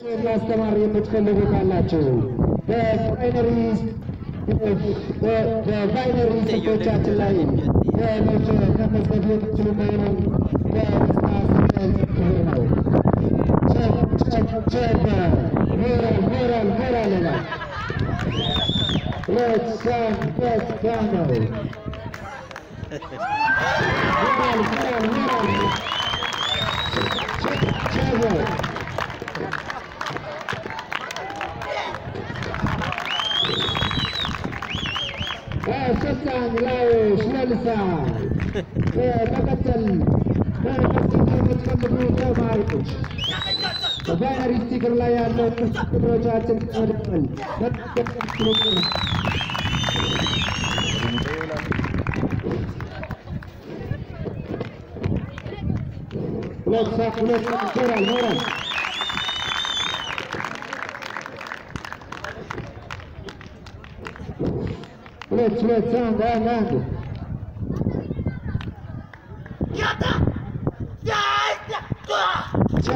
ማስተማር የምትፈልጉ ካላችሁ በባይነሪ ስልኮቻችን ላይ ከመስጠት የምትችሉ መሆኑን በደስታ ስንል ነው። ሞራል ለሳን ደስታ ነው። ሶስታን ላይ ሽመልሳ በመቀጠል የምትፈልጉ ተማሪዎች በባይነሪ ስቲከር ላይ ያለው ቁጥሮቻችን ተመድበል ሁለት ሞራል ሁለት አንድ ቻ